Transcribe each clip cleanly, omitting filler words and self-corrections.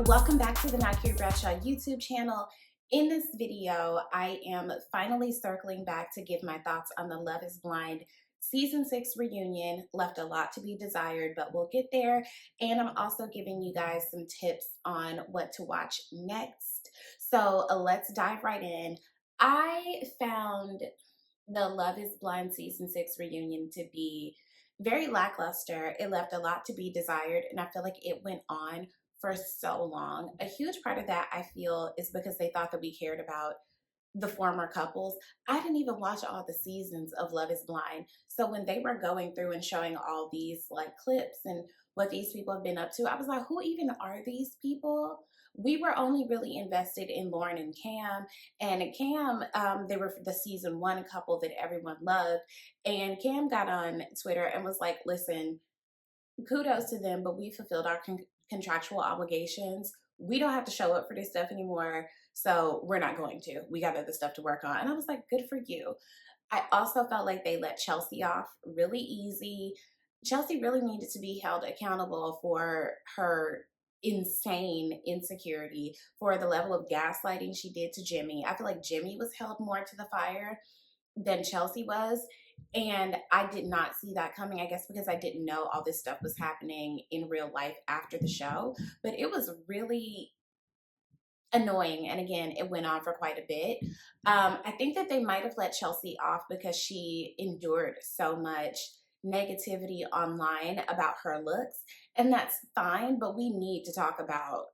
Welcome back to the Not Carrie Bradshaw YouTube channel. In this video, I am finally circling back to give my thoughts on the Love is Blind Season 6 reunion. Left a lot to be desired, but we'll get there. And I'm also giving you guys some tips on what to watch next. So let's dive right in. I found the Love is Blind Season 6 reunion to be very lackluster. It left a lot to be desired, and I feel like it went on for so long. A huge part of that, I feel, is because they thought that we cared about the former couples. I didn't even watch all the seasons of Love is Blind. So when they were going through and showing all these like clips and what these people have been up to, I was like, who even are these people? We were only really invested in Lauren and Cam. And Cam, they were the season 1 couple that everyone loved. And Cam got on Twitter and was like, listen, kudos to them, but we fulfilled our contractual obligations. We don't have to show up for this stuff anymore, so we're not going to. We got other stuff to work on. And I was like, good for you. I also felt like they let Chelsea off really easy. Chelsea really needed to be held accountable for her insane insecurity, for the level of gaslighting she did to Jimmy. I feel like Jimmy was held more to the fire than Chelsea was. And I did not see that coming, I guess because I didn't know all this stuff was happening in real life after the show. But it was really annoying. And again, it went on for quite a bit. I think that they might have let Chelsea off because she endured so much negativity online about her looks. And that's fine, but we need to talk about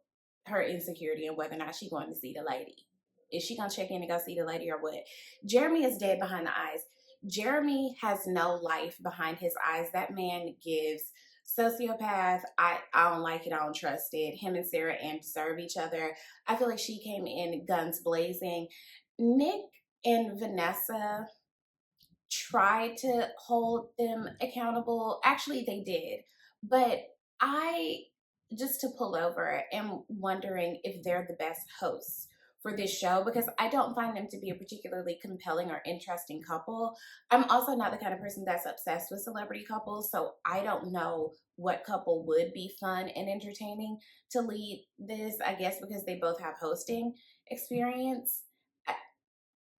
her insecurity and whether or not she's going to see the lady. Is she going to check in and go see the lady or what? Jeremy is dead behind the eyes. Jeremy has no life behind his eyes. That man gives sociopath. I don't like it. I don't trust it. Him and Sarah Ann deserve each other. I feel like she came in guns blazing. Nick and Vanessa tried to hold them accountable. Actually, they did. But just to pull over, am wondering if they're the best hosts for this show, because I don't find them to be a particularly compelling or interesting couple. I'm also not the kind of person that's obsessed with celebrity couples, so I don't know what couple would be fun and entertaining to lead this, I guess because they both have hosting experience.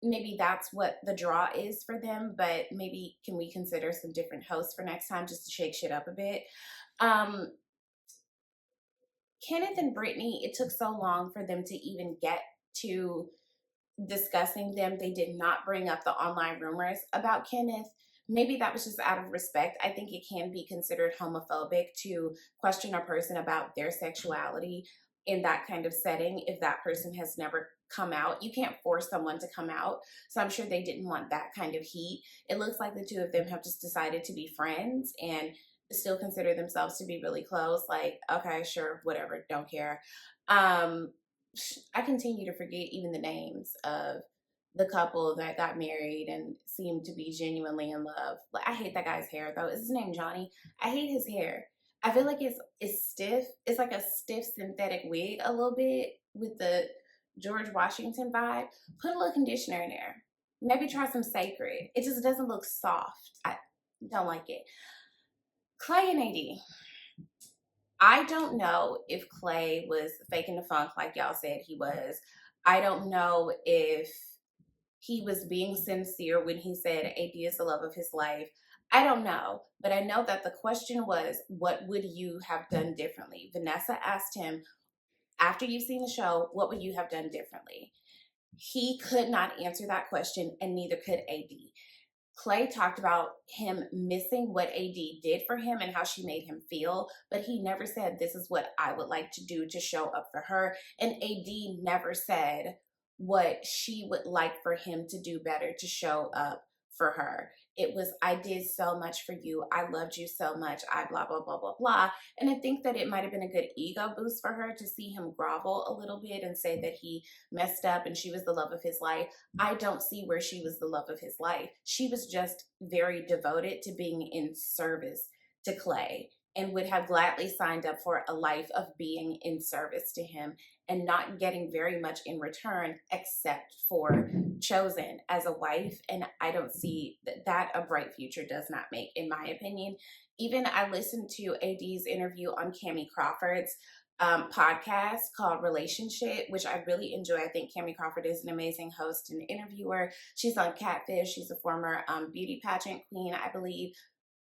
Maybe that's what the draw is for them, but maybe can we consider some different hosts for next time just to shake shit up a bit. Kenneth and Brittany, it took so long for them to even get to discussing them. They did not bring up the online rumors about Kenneth. Maybe that was just out of respect. I think it can be considered homophobic to question a person about their sexuality in that kind of setting if that person has never come out. You can't force someone to come out. So I'm sure they didn't want that kind of heat. It looks like the two of them have just decided to be friends and still consider themselves to be really close. Like, okay, sure, whatever, don't care. I continue to forget even the names of the couple that got married and seemed to be genuinely in love. Like, I hate that guy's hair though. Is his name Johnny? I hate his hair. I feel like it's stiff. It's like a stiff synthetic wig a little bit with the George Washington vibe. Put a little conditioner in there. Maybe try some Sacred. It just doesn't look soft. I don't like it. Clay and AD. I don't know if Clay was faking the funk like y'all said he was. I don't know if he was being sincere when he said AD is the love of his life. I don't know, but I know that the question was, what would you have done differently? Vanessa asked him, after you've seen the show, what would you have done differently? He could not answer that question, and neither could AD. Clay talked about him missing what AD did for him and how she made him feel, but he never said, this is what I would like to do to show up for her. And AD never said what she would like for him to do better to show up for her. It was, I did so much for you. I loved you so much. I blah, blah, blah, blah, blah. And I think that it might have been a good ego boost for her to see him grovel a little bit and say that he messed up and she was the love of his life. I don't see where she was the love of his life. She was just very devoted to being in service to Clay and would have gladly signed up for a life of being in service to him and not getting very much in return except for chosen as a wife. And I don't see that a bright future does not make, in my opinion. Even I listened to AD's interview on Cammie Crawford's podcast called Relationship, which I really enjoy. I think Cammie Crawford is an amazing host and interviewer. She's on Catfish. She's a former beauty pageant queen, I believe.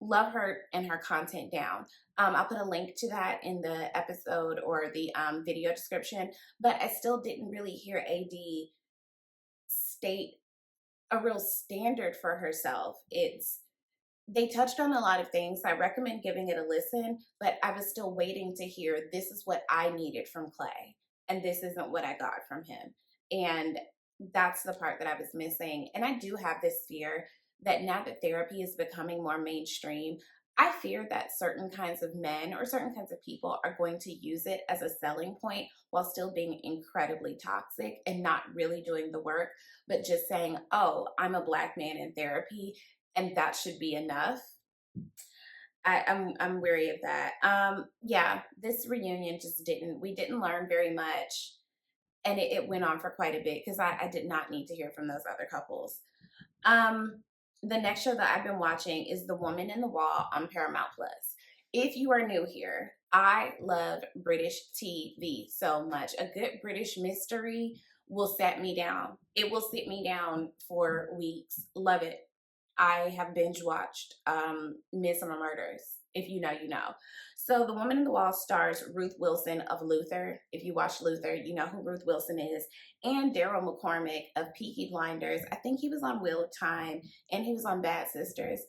Love her and her content down. I'll put a link to that in the episode or the video description, but I still didn't really hear AD state a real standard for herself. They touched on a lot of things. I recommend giving it a listen, but I was still waiting to hear this is what I needed from Clay, and this isn't what I got from him. And that's the part that I was missing. And I do have this fear that now that therapy is becoming more mainstream, I fear that certain kinds of men or certain kinds of people are going to use it as a selling point while still being incredibly toxic and not really doing the work, but just saying, oh, I'm a Black man in therapy and that should be enough. I'm wary of that. Yeah, this reunion just we didn't learn very much, and it went on for quite a bit because I did not need to hear from those other couples. The next show that I've been watching is The Woman in the Wall on Paramount Plus. If you are new here, I love British TV so much. A good British mystery will set me down. It will sit me down for weeks. Love it. I have binge watched Midsummer Murders. If you know, you know. So The Woman in the Wall stars Ruth Wilson of Luther. If you watch Luther, you know who Ruth Wilson is. And Daryl McCormick of Peaky Blinders. I think he was on Wheel of Time and he was on Bad Sisters.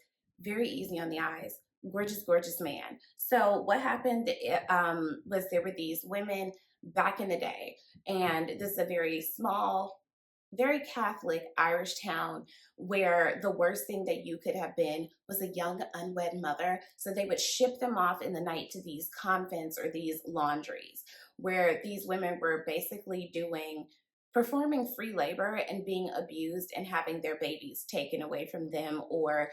Very easy on the eyes. Gorgeous, gorgeous man. So what happened was there were these women back in the day. And this is a very small, very Catholic Irish town where the worst thing that you could have been was a young unwed mother. So they would ship them off in the night to these convents or these laundries where these women were basically performing free labor and being abused and having their babies taken away from them or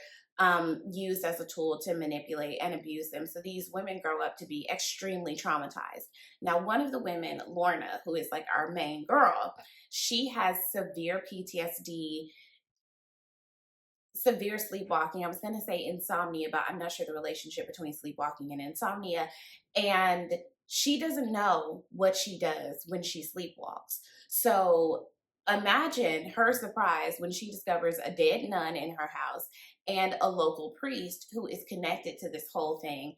used as a tool to manipulate and abuse them. So these women grow up to be extremely traumatized. Now, one of the women, Lorna, who is like our main girl, she has severe PTSD, severe sleepwalking. I was going to say insomnia, but I'm not sure the relationship between sleepwalking and insomnia. And she doesn't know what she does when she sleepwalks. So imagine her surprise when she discovers a dead nun in her house and a local priest who is connected to this whole thing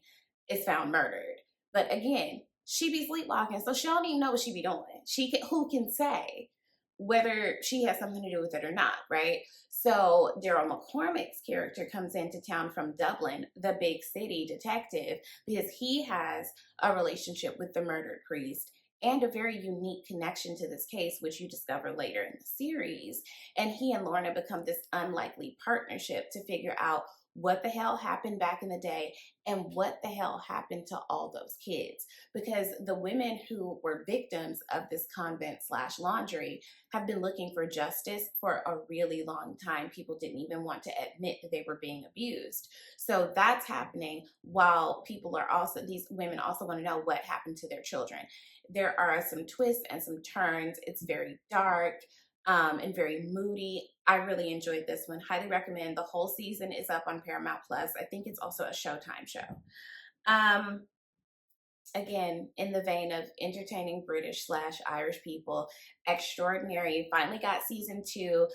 is found murdered. But again, she be sleepwalking, so she don't even know what she be doing. Who can say whether she has something to do with it or not, right? So Daryl McCormick's character comes into town from Dublin, the big city detective, because he has a relationship with the murdered priest and a very unique connection to this case, which you discover later in the series. And he and Lorna become this unlikely partnership to figure out what the hell happened back in the day and what the hell happened to all those kids. Because the women who were victims of this convent slash laundry have been looking for justice for a really long time. People didn't even want to admit that they were being abused. So that's happening while these women also want to know what happened to their children. There are some twists and some turns. It's very dark and very moody. I really enjoyed this one. Highly recommend. The whole season is up on Paramount Plus. I think it's also a Showtime show. Again, in the vein of entertaining British slash Irish people, Extraordinary finally got season 2.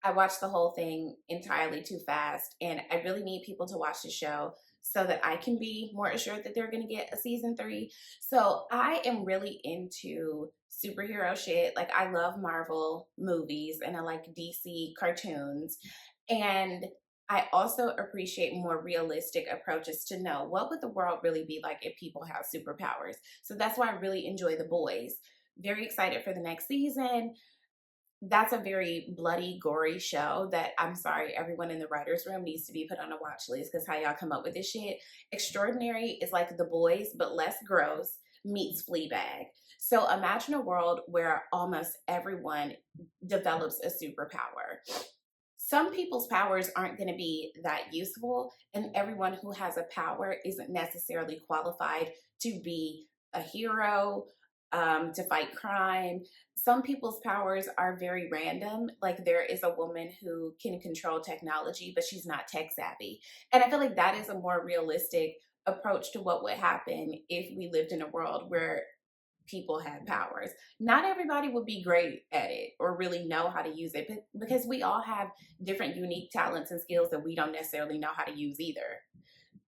I watched the whole thing entirely too fast, and I really need people to watch the show so that I can be more assured that they're going to get a season 3. So I am really into superhero shit. Like, I love Marvel movies and I like DC cartoons. And I also appreciate more realistic approaches to know what would the world really be like if people have superpowers. So that's why I really enjoy The Boys. Very excited for the next season. That's a very bloody, gory show that, I'm sorry, everyone in the writer's room needs to be put on a watch list because how y'all come up with this shit. Extraordinary is like The Boys, but less gross, meets Fleabag. So imagine a world where almost everyone develops a superpower. Some people's powers aren't going to be that useful, and everyone who has a power isn't necessarily qualified to be a hero, to fight crime. Some people's powers are very random. Like, there is a woman who can control technology, but she's not tech savvy. And I feel like that is a more realistic approach to what would happen if we lived in a world where people had powers. Not everybody would be great at it or really know how to use it, but because we all have different unique talents and skills that we don't necessarily know how to use either.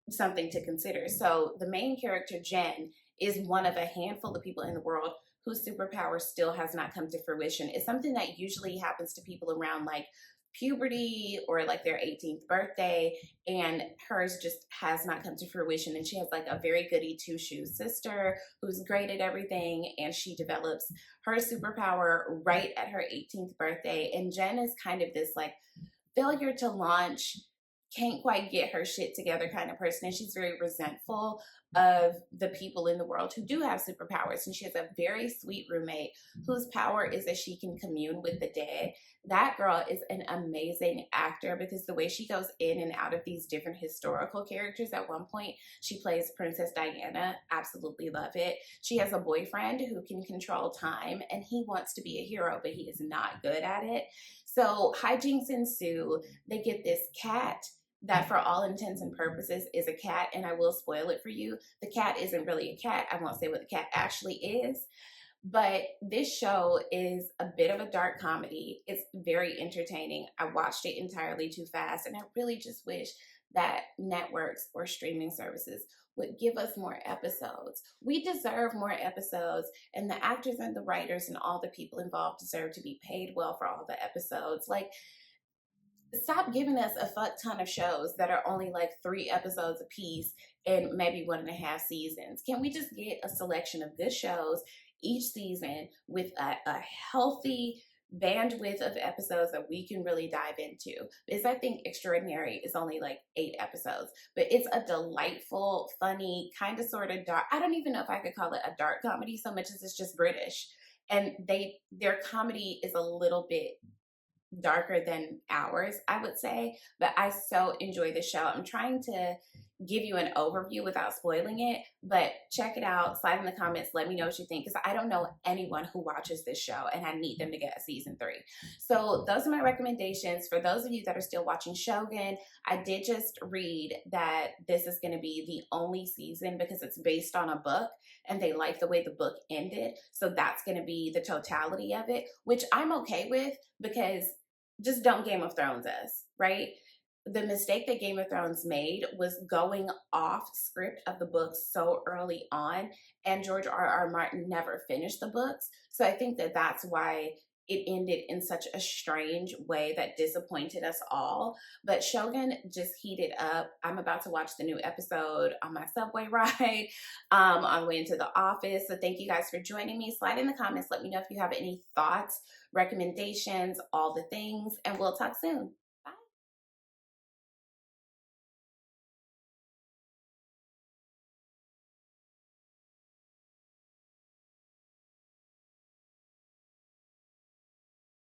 Something to consider. So the main character, Jen, is one of a handful of people in the world whose superpower still has not come to fruition. It's something that usually happens to people around like puberty or like their 18th birthday, and hers just has not come to fruition. And she has like a very goody two shoes sister who's great at everything, and she develops her superpower right at her 18th birthday. And Jen is kind of this like failure to launch, can't quite get her shit together kind of person, and she's very resentful of the people in the world who do have superpowers. And she has a very sweet roommate whose power is that she can commune with the dead. That girl is an amazing actor because the way she goes in and out of these different historical characters. At one point she plays Princess Diana. Absolutely love it. She has a boyfriend who can control time, and he wants to be a hero, but he is not good at it. So hijinks ensue. They get this cat that for all intents and purposes is a cat, and I will spoil it for you. The cat isn't really a cat. I won't say what the cat actually is. But this show is a bit of a dark comedy. It's very entertaining. I watched it entirely too fast, and I really just wish that networks or streaming services would give us more episodes. We deserve more episodes, and the actors and the writers and all the people involved deserve to be paid well for all the episodes. Like, stop giving us a fuck ton of shows that are only like 3 episodes a piece and maybe 1.5 seasons. Can we just get a selection of good shows each season with a healthy bandwidth of episodes that we can really dive into? Because I think Extraordinary is only like 8 episodes, but it's a delightful, funny, kind of sort of dark. I don't even know if I could call it a dark comedy so much as it's just British. And their comedy is a little bit darker than ours, I would say, but I so enjoy the show. I'm trying to give you an overview without spoiling it, but check it out. Slide in the comments, let me know what you think, because I don't know anyone who watches this show, and I need them to get a season 3. So those are my recommendations. For those of you that are still watching Shogun, I did just read that this is going to be the only season because it's based on a book, and they like the way the book ended. So that's going to be the totality of it, which I'm okay with, because just don't Game of Thrones us, right? The mistake that Game of Thrones made was going off script of the books so early on, and George R.R. Martin never finished the books. So I think that that's why it ended in such a strange way that disappointed us all. But Shogun just heated up. I'm about to watch the new episode on my subway ride on the way into the office. So thank you guys for joining me. Slide in the comments. Let me know if you have any thoughts, recommendations, all the things, and we'll talk soon.